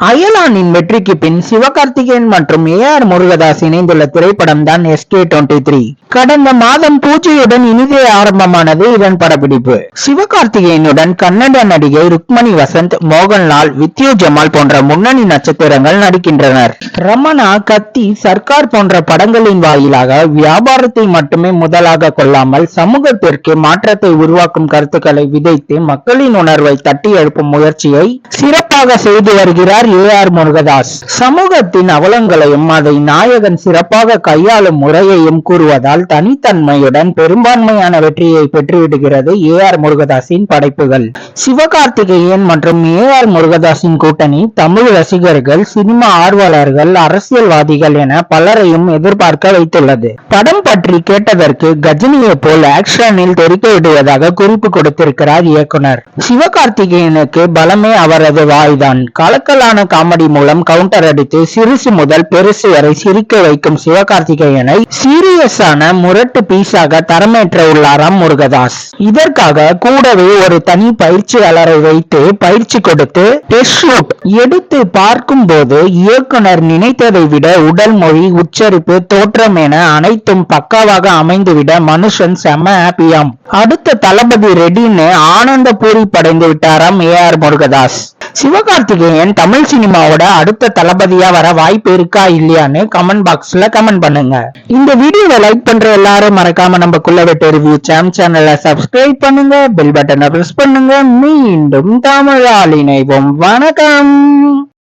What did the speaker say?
அயலானின் வெற்றிக்கு பின் சிவகார்த்திகேயன் மற்றும் AR முருகதாஸ் இணைந்துள்ள திரைப்படம் தான் SK23. கடந்த மாதம் பூஜையுடன் இனிதே ஆரம்பமானது இதன் படப்பிடிப்பு. சிவகார்த்திகேயனுடன் கன்னட நடிகை ருக்மணி வசந்த், மோகன்லால், வித்யூ ஜமால் போன்ற முன்னணி நட்சத்திரங்கள் நடிக்கின்றனர். ரமணா, கத்தி, சர்க்கார் போன்ற படங்களின் வாயிலாக வியாபாரத்தை மட்டுமே முதலாக கொள்ளாமல் சமூகத்திற்கு மாற்றத்தை உருவாக்கும் கருத்துக்களை விதைத்து மக்களின் உணர்வை தட்டி எழுப்பும் முயற்சியை சிறப்பாக செய்து வருகிறார் AR முருகதாஸ். சமூகத்தின் அவலங்களையும் அதை நாயகன் சிறப்பாக கையாளும் முறையையும் கூறுவதால் தனித்தன்மையுடன் பெரும்பான்மையான வெற்றியை பெற்றுவிடுகிறது AR முருகதாஸின் படைப்புகள். சிவகார்த்திகேயன் மற்றும் AR முருகதாஸின் கூட்டணி தமிழ் ரசிகர்கள், சினிமா ஆர்வலர்கள், அரசியல்வாதிகள் என பலரையும் எதிர்பார்க்க வைத்துள்ளது. படம் பற்றி கேட்டதற்கு கஜினியை போல் ஆக்ஷனில் தெரிக்க விடுவதாக குறிப்பு கொடுத்திருக்கிறார் இயக்குனர். சிவகார்த்திகேயனுக்கு பலமே அவரது வாய்தான். கலக்கலான காமெடி மூலம் கவுண்டர் அடித்து சிறுசு முதல் பெருசு வரை சிரிக்க வைக்கும் சிவகார்த்திகேயனை சீரியஸான முரட்டு பீஸாக தரமேற்ற உள்ளாராம் முருகதாஸ். இதற்காக கூடவே ஒரு தனி பயிற்சியாளரை வைத்து பயிற்சி கொடுத்து டெஸ்ட் ஷூட் எடுத்து பார்க்கும் போது இயக்குனர் நினைத்ததை விட உடல் மொழி, உச்சரிப்பு, தோற்றம் என அனைத்தும் பக்காவாக அமைந்துவிட மனுஷன் செம ஹாப்பியாம். அடுத்த தளபதி ரெடின்னு ஆனந்த பூரி படைந்து விட்டாராம் AR முருகதாஸ். சிவகார்த்திகேயன் தமிழ் சினிமாவோட அடுத்த தளபதியா வர வாய்ப்பு இருக்கா இல்லையான்னு கமெண்ட் பாக்ஸ்ல கமெண்ட் பண்ணுங்க. இந்த வீடியோவை லைக் பண்ற எல்லாரும் மறக்காம நம்ம குள்ளவெட்டு ரிவ்யூ சேனலை சப்ஸ்கிரைப் பண்ணுங்க, பெல் பட்டனை பிரஸ் பண்ணுங்க. மீண்டும் தமிழால் இணைவோம். வணக்கம்.